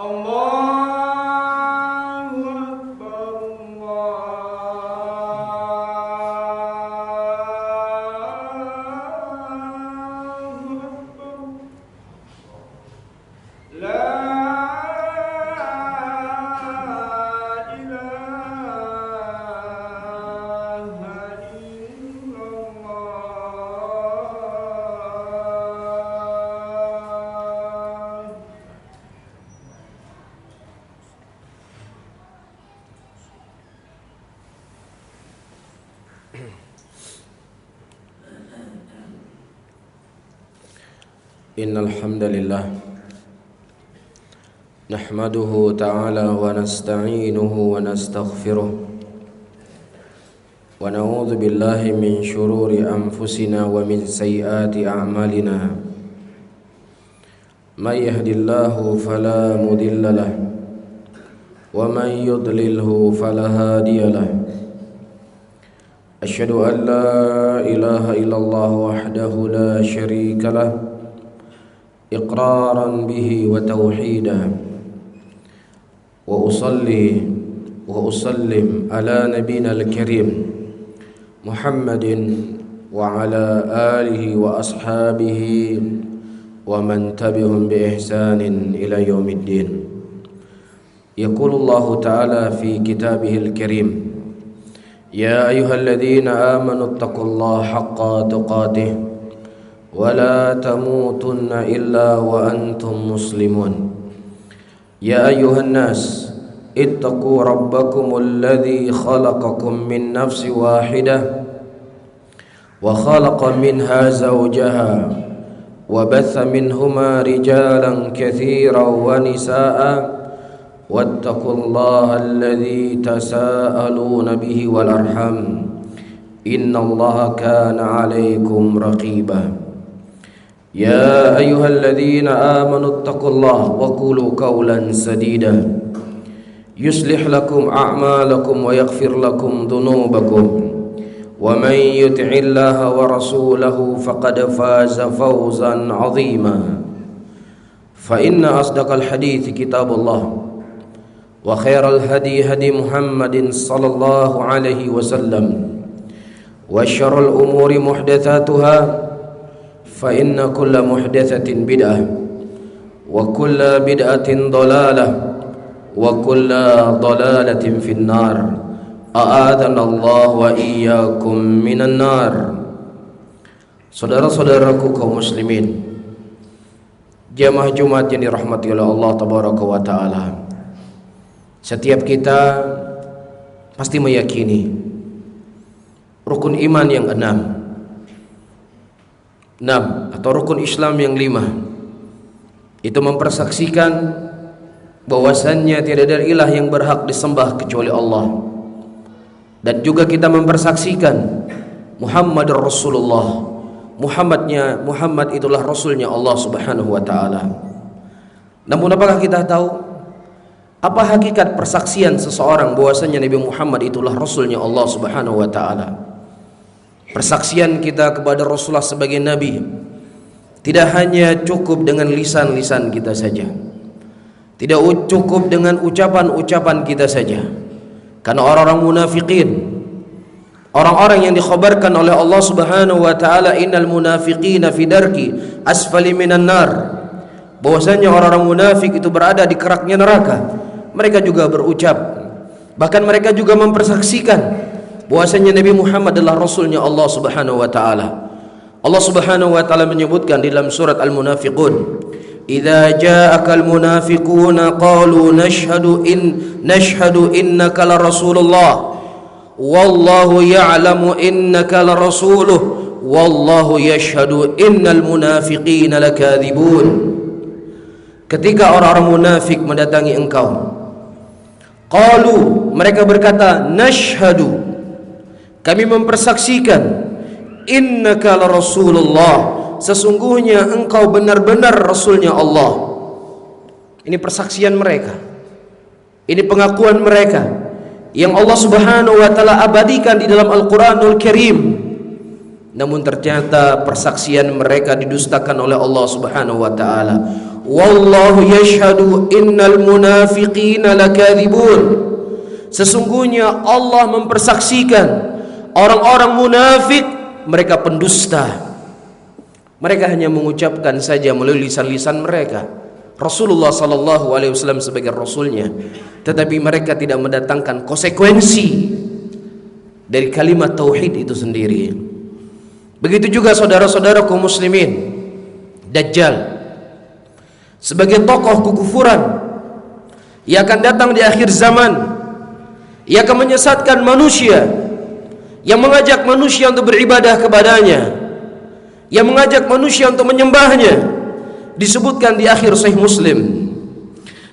Allahu Akbar, Allahu Akbar. La Innal hamdalillah nahmaduhu ta'ala wa nasta'inuhu wa nastaghfiruh wa na'udzu billahi min shururi anfusina wa min sayyiati a'malina may yahdihillahu fala mudilla lahu wa may yudlilhu fala hadiya lahu asyhadu an la ilaha illallah wahdahu la syarika lahu إقرارا به وتوحيدا وأصلي وأسلم على نبينا الكريم محمد وعلى آله وأصحابه ومن تبعهم بإحسان إلى يوم الدين. يقول الله تعالى في كتابه الكريم يا أيها الذين آمنوا اتقوا الله حق تقاته ولا تموتن إلا وأنتم مسلمون يا أيها الناس اتقوا ربكم الذي خلقكم من نفس واحدة وخلق منها زوجها وبث منهما رجالا كثيرا ونساء واتقوا الله الذي تساءلون به والأرحام إن الله كان عليكم رقيبا يا أيها الذين آمنوا اتقوا الله وقولوا قولا سديدا يصلح لكم أعمالكم ويغفر لكم ذنوبكم ومن يطع الله ورسوله فقد فاز فوزا عظيما فإن أصدق الحديث كتاب الله وخير الهدي هدي محمد صلى الله عليه وسلم وشر الأمور محدثاتها فإن كل محدثة بدعة وكل بدعة ضلالة وكل ضلالة في النار أعاذنا الله وإياكم من النار. Saudara-saudaraku kaum muslimin, jamaah Jumat yang dirahmati oleh Allah tabaraka wa taala, setiap kita pasti meyakini rukun iman yang enam atau rukun Islam yang 5 itu mempersaksikan bahwasannya tiada ada ilah yang berhak disembah kecuali Allah, dan juga kita mempersaksikan Muhammad Rasulullah, Muhammad itulah Rasulnya Allah subhanahu wa ta'ala. Namun apakah kita tahu apa hakikat persaksian seseorang bahwasanya Nabi Muhammad itulah Rasulnya Allah subhanahu wa ta'ala? Persaksian kita kepada Rasulullah sebagai Nabi tidak hanya cukup dengan lisan-lisan kita saja, tidak cukup dengan ucapan-ucapan kita saja, karena orang-orang munafikin, orang-orang yang dikhabarkan oleh Allah subhanahu wa ta'ala innal munafiqina fi darki asfali minan nar, bahwasanya orang-orang munafik itu berada di keraknya neraka, mereka juga berucap, bahkan mereka juga mempersaksikan bahwasanya Nabi Muhammad adalah Rasulnya Allah subhanahu wa ta'ala. Allah subhanahu wa ta'ala menyebutkan di dalam surat Al-Munafiqun, idza ja'akal munafiquna qalu nashhadu innaka la rasulullah wallahu ya'lamu innaka la rasuluh wallahu yashhadu innal munafiqina lakadzibun. Ketika orang-orang munafik mendatangi engkau, qalu, mereka berkata, nashhadu, kami mempersaksikan, innaka la rasulullah, sesungguhnya engkau benar-benar Rasulnya Allah. Ini persaksian mereka, ini pengakuan mereka yang Allah subhanahu wa ta'ala abadikan di dalam Al-Quranul Karim. namun ternyata persaksian mereka didustakan oleh Allah Subhanahu wa taala. Wallahu yashhadu innal munafiqina lakadzibun. Sesungguhnya Allah mempersaksikan orang-orang munafik mereka pendusta. Mereka hanya mengucapkan saja melalui lisan-lisan mereka Rasulullah sallallahu alaihi wasallam sebagai rasulnya, tetapi mereka tidak mendatangkan konsekuensi dari kalimat tauhid itu sendiri. Begitu juga saudara-saudara kaum muslimin, Dajjal sebagai tokoh kekufuran yang akan datang di akhir zaman. Ia akan menyesatkan manusia, yang mengajak manusia untuk beribadah kepadanya, yang mengajak manusia untuk menyembahnya. Disebutkan di akhir Sahih Muslim,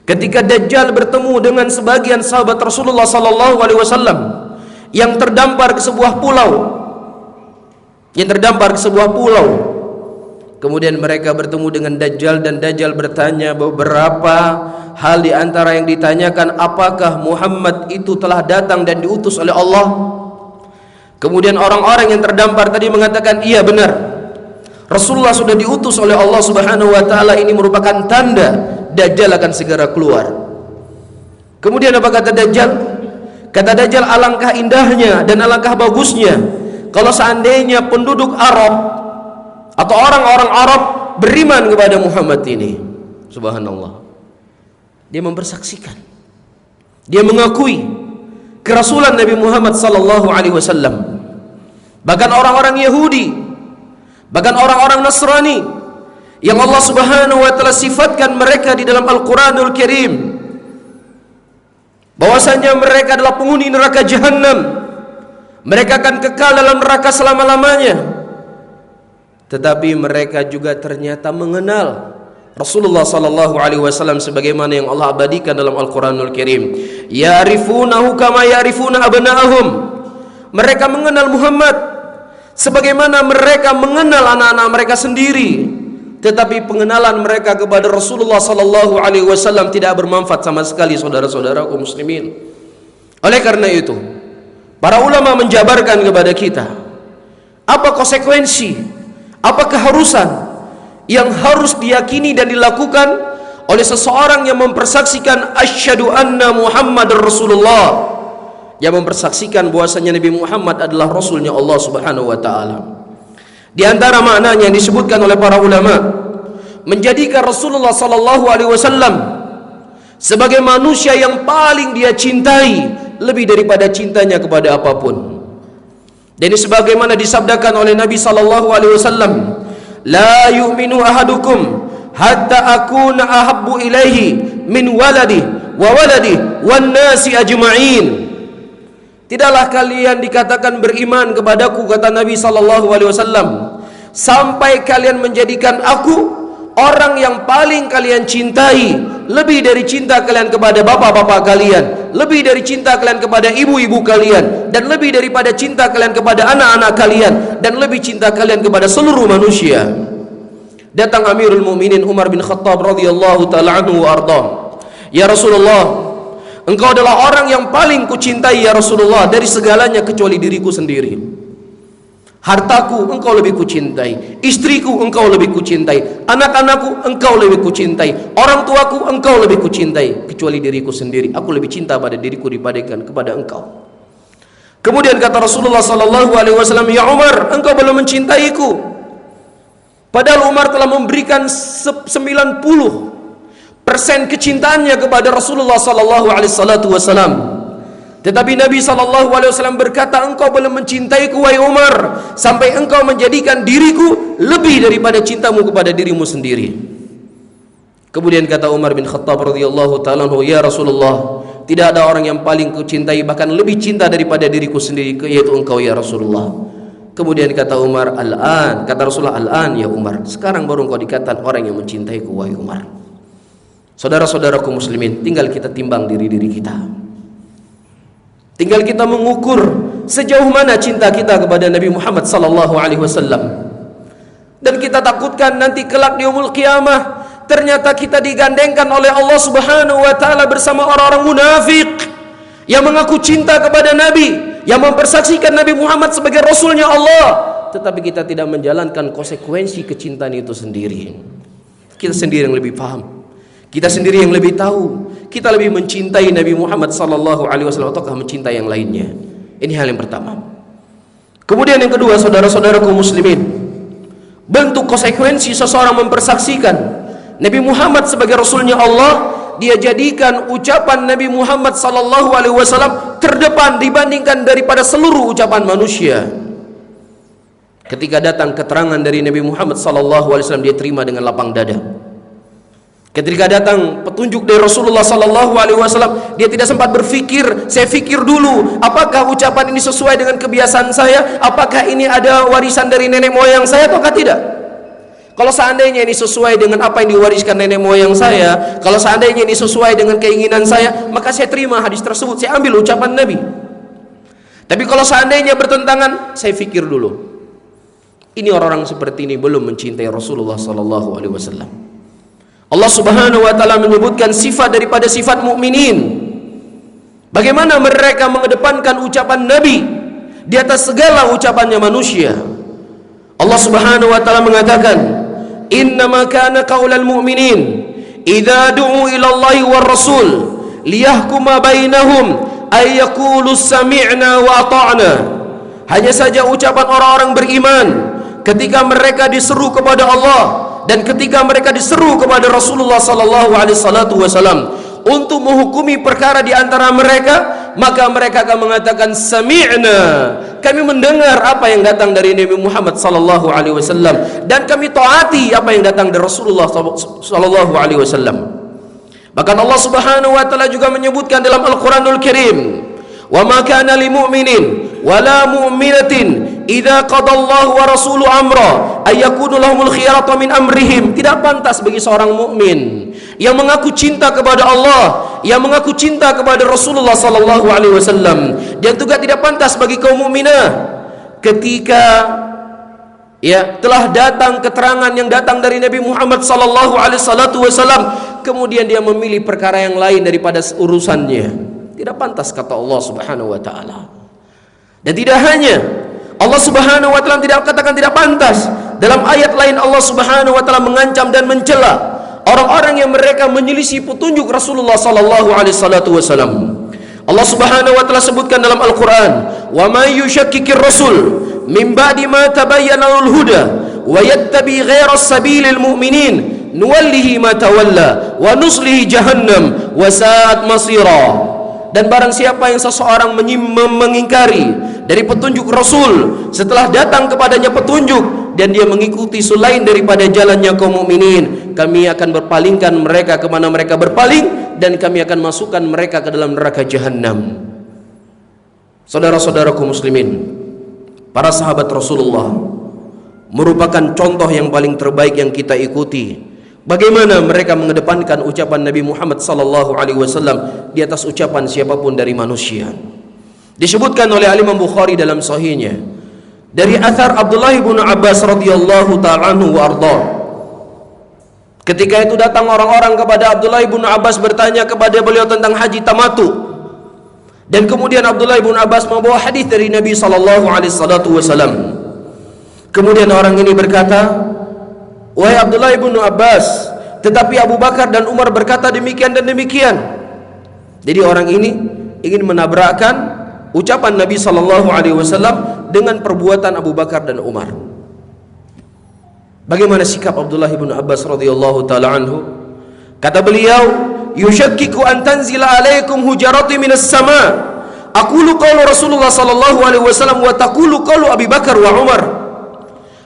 ketika Dajjal bertemu dengan sebagian sahabat Rasulullah sallallahu alaihi wasallam yang terdampar ke sebuah pulau, kemudian mereka bertemu dengan Dajjal, dan Dajjal bertanya beberapa hal di antara yang ditanyakan, apakah Muhammad itu telah datang dan diutus oleh Allah? Kemudian orang-orang yang terdampar tadi mengatakan, iya benar, Rasulullah sudah diutus oleh Allah Subhanahu wa taala. Ini merupakan tanda Dajjal akan segera keluar. Kemudian apa kata Dajjal? Kata Dajjal, alangkah indahnya dan alangkah bagusnya kalau seandainya penduduk Arab atau orang-orang Arab beriman kepada Muhammad ini. Subhanallah. Dia mempersaksikan, dia mengakui kerasulan Nabi Muhammad sallallahu alaihi wasallam. Bahkan orang-orang Yahudi, bahkan orang-orang Nasrani yang Allah Subhanahu wa taala sifatkan mereka di dalam Al-Qur'anul Karim bahwasanya mereka adalah penghuni neraka Jahannam, mereka akan kekal dalam neraka selama-lamanya. Tetapi mereka juga ternyata mengenal Rasulullah sallallahu alaihi wasallam sebagaimana yang Allah abadikan dalam Al-Qur'anul Karim. Ya'rifunahu kama ya'rifuna abna'ahum. Mereka mengenal Muhammad sebagaimana mereka mengenal anak-anak mereka sendiri. Tetapi pengenalan mereka kepada Rasulullah sallallahu alaihi wasallam tidak bermanfaat sama sekali, saudara-saudara kaum muslimin. Oleh karena itu, para ulama menjabarkan kepada kita apa konsekuensi, apa keharusan yang harus diyakini dan dilakukan oleh seseorang yang mempersaksikan asyhadu anna Muhammadar Rasulullah, yang mempersaksikan bahwasanya Nabi Muhammad adalah rasulnya Allah Subhanahu wa taala. Di antara maknanya yang disebutkan oleh para ulama, menjadikan Rasulullah sallallahu alaihi wasallam sebagai manusia yang paling dia cintai lebih daripada cintanya kepada apapun. Dan ini sebagaimana disabdakan oleh Nabi sallallahu alaihi wasallam, la yu'minu ahadukum hatta akuna ahabbu ilaihi min waladi wa waladi wan nasi ajma'in. Tidaklah kalian dikatakan beriman kepadaku, kata Nabi sallallahu alaihi wasallam, sampai kalian menjadikan aku orang yang paling kalian cintai lebih dari cinta kalian kepada bapak-bapak kalian, lebih dari cinta kalian kepada ibu-ibu kalian, dan lebih daripada cinta kalian kepada anak-anak kalian, dan lebih cinta kalian kepada seluruh manusia. Datang Amirul Mukminin Umar bin Khattab radhiyallahu taala anhu wa arda. Ya Rasulullah, engkau adalah orang yang paling kucintai ya Rasulullah dari segalanya kecuali diriku sendiri. Hartaku engkau lebih kucintai, istriku engkau lebih kucintai, anak-anakku engkau lebih kucintai, orang tuaku engkau lebih kucintai, kecuali diriku sendiri. Aku lebih cinta pada diriku dibandingkan kepada engkau. Kemudian kata Rasulullah sallallahu alaihi wasallam, ya Umar, engkau belum mencintaiku. Padahal Umar telah memberikan 90% kecintaannya kepada Rasulullah sallallahu alaihi wasallam. Tetapi Nabi SAW berkata, engkau belum mencintaiku wahai Umar, sampai engkau menjadikan diriku lebih daripada cintamu kepada dirimu sendiri. Kemudian kata Umar bin Khattab radhiyallahu ta'ala anhu, ya Rasulullah, tidak ada orang yang paling kucintai, bahkan lebih cinta daripada diriku sendiri, yaitu engkau ya Rasulullah. Kemudian kata Umar, al-an, kata Rasulullah, al-an ya Umar, sekarang baru engkau dikatakan orang yang mencintaiku wahai Umar. Saudara-saudaraku muslimin, tinggal kita timbang diri-diri kita. Tinggal kita mengukur sejauh mana cinta kita kepada Nabi Muhammad sallallahu alaihi wasallam. Dan kita takutkan nanti kelak di yaumul qiyamah ternyata kita digandengkan oleh Allah Subhanahu wa taala bersama orang-orang munafik yang mengaku cinta kepada Nabi, yang mempersaksikan Nabi Muhammad sebagai rasulnya Allah, tetapi kita tidak menjalankan konsekuensi kecintaan itu sendiri. Kita sendiri yang lebih paham, kita sendiri yang lebih tahu, kita lebih mencintai Nabi Muhammad sallallahu alaihi wasallam ataukah mencintai yang lainnya. Ini hal yang pertama. Kemudian yang kedua, saudara-saudaraku muslimin, bentuk konsekuensi seseorang mempersaksikan Nabi Muhammad sebagai Rasulnya Allah, dia jadikan ucapan Nabi Muhammad sallallahu alaihi wasallam terdepan dibandingkan daripada seluruh ucapan manusia. Ketika datang keterangan dari Nabi Muhammad sallallahu alaihi wasallam, dia terima dengan lapang dada. Ketika datang petunjuk dari Rasulullah sallallahu alaihi wasallam, dia tidak sempat berpikir, saya fikir dulu, apakah ucapan ini sesuai dengan kebiasaan saya? Apakah ini ada warisan dari nenek moyang saya ataukah tidak? Kalau seandainya ini sesuai dengan apa yang diwariskan nenek moyang saya, kalau seandainya ini sesuai dengan keinginan saya, maka saya terima hadis tersebut, saya ambil ucapan Nabi. Tapi kalau seandainya bertentangan, saya fikir dulu. Ini orang-orang seperti ini belum mencintai Rasulullah sallallahu alaihi wasallam. Allah Subhanahu wa taala menyebutkan sifat daripada sifat mukminin. Bagaimana mereka mengedepankan ucapan Nabi di atas segala ucapannya manusia. Allah Subhanahu wa taala mengatakan, "Innama kana qaulal mu'minin idza du'u ila Allahi war Rasul liyahkuma bainahum ay yaqulu sami'na wa ata'na." Hanya saja ucapan orang-orang beriman ketika mereka diseru kepada Allah dan ketika mereka diseru kepada Rasulullah sallallahu alaihi wasallam untuk menghukumi perkara di antara mereka, maka mereka akan mengatakan sami'na, kami mendengar apa yang datang dari Nabi Muhammad sallallahu alaihi wasallam dan kami taati apa yang datang dari Rasulullah sallallahu alaihi wasallam. Bahkan Allah Subhanahu wa taala juga menyebutkan dalam Al-Qur'anul Karim, "Wa ma kana lil mu'minin wala mu'minatin idza qadallahu wa rasuluhu amra ay yakunu lahumul khiyaratu min amrihim." Tidak pantas bagi seorang mukmin yang mengaku cinta kepada Allah, yang mengaku cinta kepada Rasulullah sallallahu alaihi wasallam, dan juga tidak pantas bagi kaum mukminah ketika telah datang keterangan yang datang dari Nabi Muhammad sallallahu alaihi wasallam, kemudian dia memilih perkara yang lain daripada urusannya. Tidak pantas, kata Allah Subhanahu wa taala. Dan tidak hanya Allah Subhanahu wa taala tidak katakan tidak pantas, dalam ayat lain Allah Subhanahu wa taala mengancam dan mencela orang-orang yang mereka menyelisih petunjuk Rasulullah sallallahu alaihi wasallam. Allah Subhanahu wa taala sebutkan dalam Al-Qur'an, "Wa may yushakkikir rasul min ba'di ma tabayyana lahul huda wa yattabi ghayra sabilil mu'minin nuwallihi ma tawalla wa nuslihi jahannam wa sa'at masira." Dan barang siapa yang seseorang mengingkari dari petunjuk Rasul setelah datang kepadanya petunjuk dan dia mengikuti selain daripada jalannya kaum mukminin, kami akan berpalingkan mereka kemana mereka berpaling dan kami akan masukkan mereka ke dalam neraka jahanam. Saudara-saudaraku muslimin, para sahabat Rasulullah merupakan contoh yang paling terbaik yang kita ikuti. Bagaimana mereka mengedepankan ucapan Nabi Muhammad sallallahu alaihi wasallam di atas ucapan siapapun dari manusia. Disebutkan oleh Imam Bukhari dalam sahihnya dari athar Abdullah bin Abbas radhiyallahu ta'ala anhu wa arda. Ketika itu datang orang-orang kepada Abdullah bin Abbas bertanya kepada beliau tentang haji tamattu. Dan kemudian Abdullah bin Abbas membawa hadis dari Nabi sallallahu alaihi wasallam. Kemudian orang ini berkata, "Wahai Abdullah bin Abbas, tetapi Abu Bakar dan Umar berkata demikian dan demikian." Jadi orang ini ingin menabrakkan ucapan Nabi sallallahu alaihi wasallam dengan perbuatan Abu Bakar dan Umar. Bagaimana sikap Abdullah bin Abbas radhiyallahu taala anhu? Kata beliau, "Yushakkiku an tanzila alaikum hujarati minas sama. Aqulu qaulu Rasulullah sallallahu alaihi wasallam wa taqulu qaulu Abi Bakar wa Umar."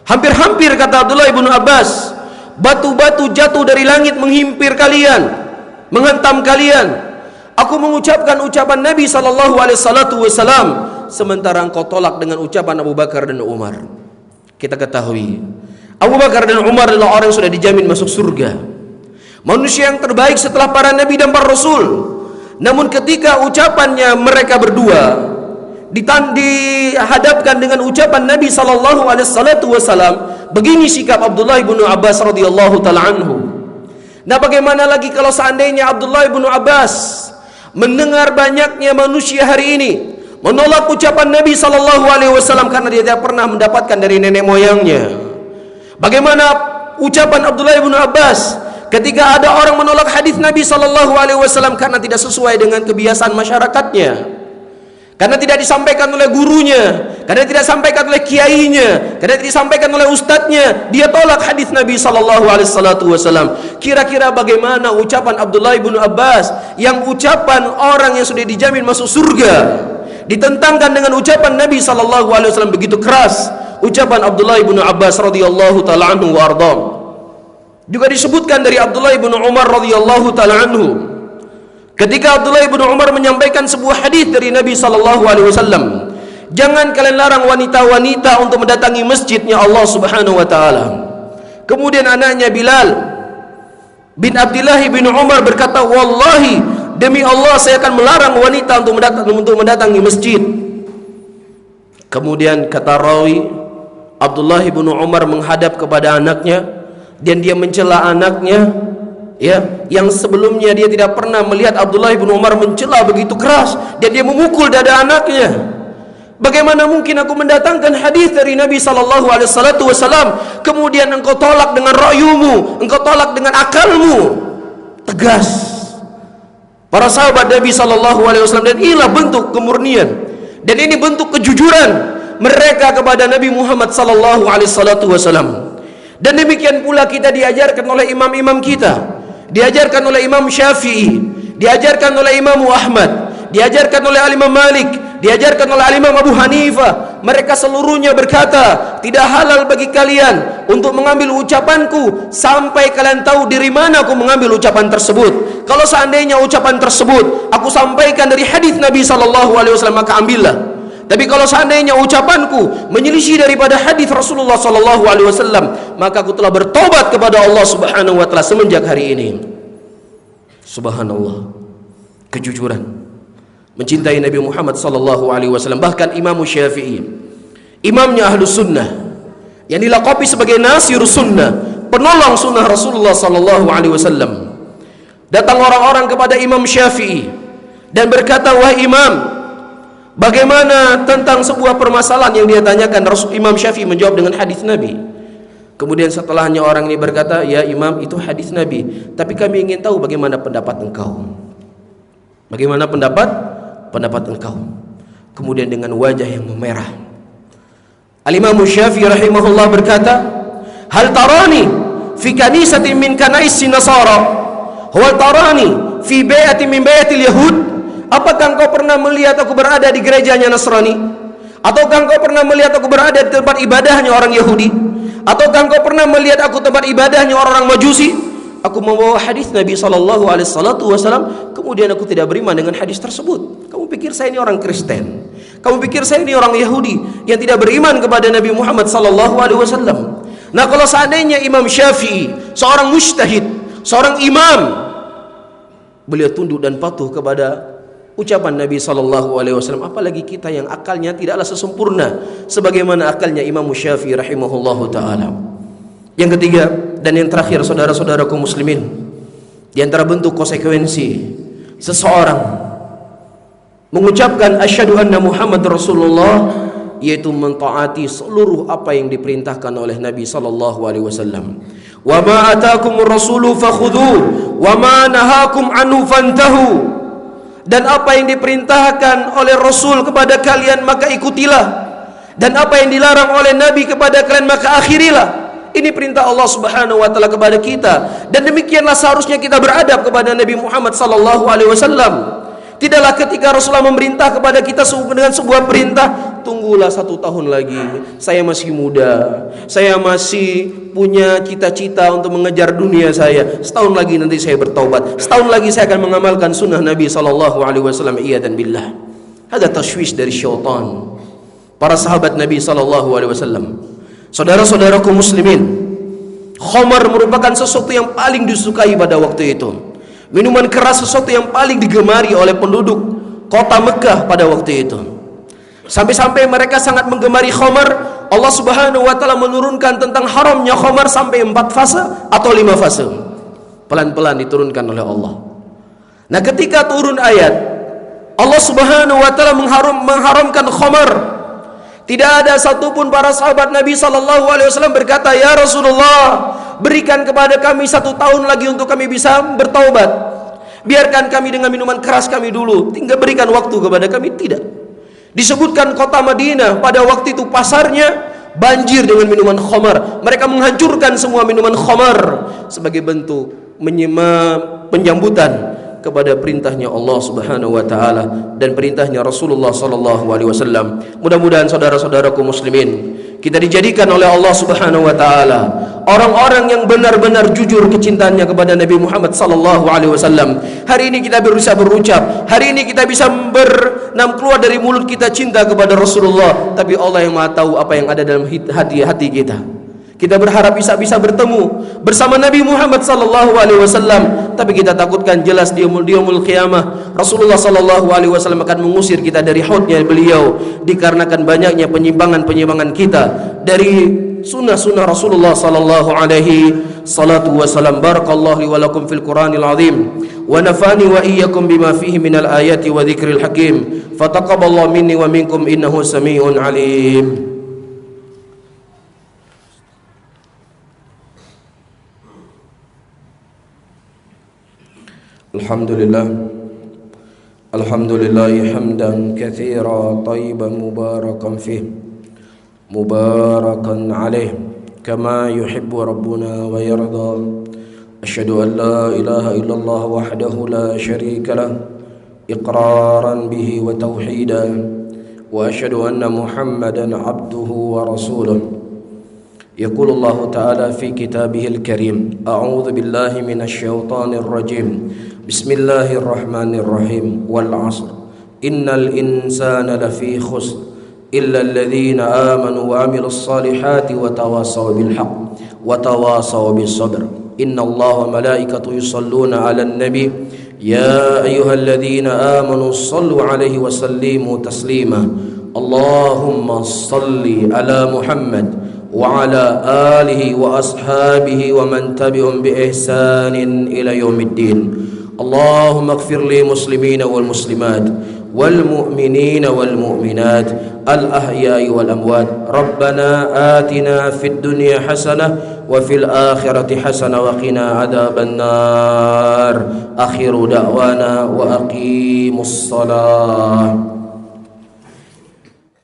Hampir-hampir, kata Abdullah bin Abbas, batu-batu jatuh dari langit menghimpir kalian, menghantam kalian. Aku mengucapkan ucapan Nabi sallallahu alaihi wasallam sementara engkau tolak dengan ucapan Abu Bakar dan Umar. Kita ketahui Abu Bakar dan Umar adalah orang yang sudah dijamin masuk surga, manusia yang terbaik setelah para nabi dan para rasul. Namun ketika ucapannya mereka berdua dihadapkan dengan ucapan Nabi sallallahu alaihi wasallam, begini sikap Abdullah bin Abbas radhiyallahu taala anhu. Nah, bagaimana lagi kalau seandainya Abdullah bin Abbas mendengar banyaknya manusia hari ini, menolak ucapan Nabi sallallahu alaihi wasallam karena dia tidak pernah mendapatkan dari nenek moyangnya. Bagaimana ucapan Abdullah bin Abbas ketika ada orang menolak hadis Nabi sallallahu alaihi wasallam karena tidak sesuai dengan kebiasaan masyarakatnya, karena tidak disampaikan oleh gurunya, karena tidak disampaikan oleh kiainya, karena tidak disampaikan oleh ustadznya, dia tolak hadis Nabi sallallahu alaihi wasallam. Kira-kira bagaimana ucapan Abdullah bin Abbas yang ucapan orang yang sudah dijamin masuk surga ditentangkan dengan ucapan Nabi sallallahu alaihi wasallam begitu keras. Ucapan Abdullah bin Abbas radhiyallahu taala anhu wa ardham. Juga disebutkan dari Abdullah bin Umar radhiyallahu taala anhu, ketika Abdullah bin Umar menyampaikan sebuah hadis dari Nabi sallallahu alaihi wasallam, jangan kalian larang wanita-wanita untuk mendatangi masjidnya Allah Subhanahu wa taala. Kemudian anaknya Bilal bin Abdullah bin Umar berkata, wallahi, demi Allah saya akan melarang wanita untuk mendatangi masjid. Kemudian kata rawi, Abdullah bin Umar menghadap kepada anaknya dan dia mencela anaknya, ya, yang sebelumnya dia tidak pernah melihat Abdullah bin Umar mencela begitu keras, dan dia memukul dada anaknya. Bagaimana mungkin aku mendatangkan hadis dari Nabi sallallahu alaihi wasallam kemudian engkau tolak dengan ra'yumu, engkau tolak dengan akalmu? Tegas para sahabat Nabi sallallahu alaihi wasallam, dan inilah bentuk kemurnian dan ini bentuk kejujuran mereka kepada Nabi Muhammad sallallahu alaihi wasallam. Dan demikian pula kita diajarkan oleh imam-imam kita, diajarkan oleh Imam Syafi'i, diajarkan oleh Imam Ahmad, diajarkan oleh Imam Malik, diajarkan oleh Imam Abu Hanifah. Mereka seluruhnya berkata, tidak halal bagi kalian untuk mengambil ucapanku sampai kalian tahu dari mana aku mengambil ucapan tersebut. Kalau seandainya ucapan tersebut aku sampaikan dari hadis Nabi sallallahu alaihi wasallam, maka ambillah. Tapi kalau seandainya ucapanku menyelisih daripada hadis Rasulullah sallallahu alaihi wasallam, maka aku telah bertobat kepada Allah Subhanahu wa taala semenjak hari ini. Subhanallah, kejujuran, mencintai Nabi Muhammad sallallahu alaihi wasallam. Bahkan Imam Syafi'i, imamnya Ahlus Sunnah, yang dilaqabi sebagai Nasirus Sunnah, penolong sunnah Rasulullah sallallahu alaihi wasallam. Datang orang-orang kepada Imam Syafi'i dan berkata, wahai Imam, bagaimana tentang sebuah permasalahan yang dia tanyakan? Imam Syafi'i menjawab dengan hadis Nabi. Kemudian setelahnya orang ini berkata, ya Imam, itu hadis Nabi, tapi kami ingin tahu bagaimana pendapat engkau. Bagaimana pendapat engkau? Kemudian dengan wajah yang memerah, Al-Imam Syafi'i rahimahullah berkata, hal tarani fi kanisatin min kanaisi nasara, hal tarani fi bai'atin min bai'atil yahud. Apakah engkau pernah melihat aku berada di gerejanya Nasrani? Ataukah engkau pernah melihat aku berada di tempat ibadahnya orang Yahudi? Ataukah engkau pernah melihat aku tempat ibadahnya orang-orang Majusi? Aku membawa hadis Nabi sallallahu alaihi wasallam, kemudian aku tidak beriman dengan hadis tersebut. Kamu pikir saya ini orang Kristen? Kamu pikir saya ini orang Yahudi yang tidak beriman kepada Nabi Muhammad sallallahu alaihi wasallam? Nah, kalau seandainya Imam Syafi'i, seorang mujtahid, seorang imam, beliau tunduk dan patuh kepada ucapan Nabi sallallahu alaihi wasallam, apalagi kita yang akalnya tidaklah sesempurna sebagaimana akalnya Imam Syafi'i rahimahullahu taala. Yang ketiga dan yang terakhir, saudara-saudaraku muslimin, di antara bentuk konsekuensi seseorang mengucapkan asyhadu anna Muhammad Rasulullah, yaitu mentaati seluruh apa yang diperintahkan oleh Nabi sallallahu alaihi wasallam. Wa ma ataakumur rasulu fakhudhu wa ma nahakum anhu fantahu. Dan apa yang diperintahkan oleh Rasul kepada kalian maka ikutilah, dan apa yang dilarang oleh Nabi kepada kalian maka akhirilah. Ini perintah Allah Subhanahu wa taala kepada kita, dan demikianlah seharusnya kita beradab kepada Nabi Muhammad sallallahu alaihi wasallam. Tidaklah ketika Rasulullah memerintah kepada kita dengan sebuah perintah, tunggulah 1 tahun lagi, saya masih muda, saya masih punya cita-cita untuk mengejar dunia saya, setahun lagi nanti saya bertaubat, setahun lagi saya akan mengamalkan sunnah Nabi sallallahu alaihi wasallam. Iya dan billah, ada tashwish dari syaitan. Para sahabat Nabi sallallahu alaihi wasallam, saudara-saudaraku muslimin, khamar merupakan sesuatu yang paling disukai pada waktu itu. Minuman keras sesuatu yang paling digemari oleh penduduk kota Mekah pada waktu itu. Sampai-sampai mereka sangat menggemari khamar. Allah Subhanahu wa taala menurunkan tentang haramnya khamar sampai 4 fase atau 5 fase. Pelan-pelan diturunkan oleh Allah. Nah, ketika turun ayat Allah Subhanahu wa taala mengharamkan khamar. Tidak ada satupun para sahabat Nabi sallallahu alaihi wasallam berkata, "Ya Rasulullah, berikan kepada kami 1 tahun lagi untuk kami bisa bertaubat. Biarkan kami dengan minuman keras kami dulu, tinggal berikan waktu kepada kami." Tidak. Disebutkan kota Madinah pada waktu itu pasarnya banjir dengan minuman khamar. Mereka menghancurkan semua minuman khamar sebagai bentuk penyambutan kepada perintahnya Allah Subhanahu wa taala dan perintahnya Rasulullah sallallahu alaihi wasallam. Mudah-mudahan saudara-saudaraku muslimin, kita dijadikan oleh Allah Subhanahu wa taala orang-orang yang benar-benar jujur kecintaannya kepada Nabi Muhammad sallallahu alaihi wasallam. Hari ini kita bisa berucap, hari ini kita bisa keluar dari mulut kita cinta kepada Rasulullah, tapi Allah yang Maha tahu apa yang ada dalam hati kita. Kita berharap bisa bertemu bersama Nabi Muhammad sallallahu alaihi wasallam, tapi kita takutkan jelas di yaumul qiyamah Rasulullah sallallahu alaihi wasallam akan mengusir kita dari haudnya beliau dikarenakan banyaknya penyimpangan kita dari sunnah-sunnah Rasulullah sallallahu alaihi wasallam. Barakallahu li wa lakum fil Qur'anil azim wa nafani wa iyyakum bima fihi minal ayati wa dzikril hakim. Fataqabbalallahu minni wa minkum innahu samii'un alim. Alhamdulillah hamdan katsiran tayyiban mubarakan fih mubarakan alaih kama yuhibbu rabbuna wa yarda. Asyhadu an la ilaha illallah wahdahu la syarika lah iqraran bihi wa tauhidan, wa asyhadu anna Muhammadan abduhu wa rasuluh. يقول الله تعالى في كتابه الكريم: أعوذ بالله من الشيطان الرجيم بسم الله الرحمن الرحيم والعصر إن الإنسان لفي خسر إلا الذين آمنوا وعملوا الصالحات وتواصوا بالحق وتواصوا بالصبر إن الله وملائكته يصلون على النبي يا أيها الذين آمنوا صلوا عليه وسلموا تسليما اللهم صل على محمد وعلى آله وأصحابه ومن تبعهم بإحسان إلى يوم الدين. اللهم اغفر للمسلمين والمسلمات والمؤمنين والمؤمنات الأحياء والأموات. ربنا آتنا في الدنيا حسنة وفي الآخرة حسنة وقنا عذاب النار. آخر دعوانا وأقيموا الصلاة.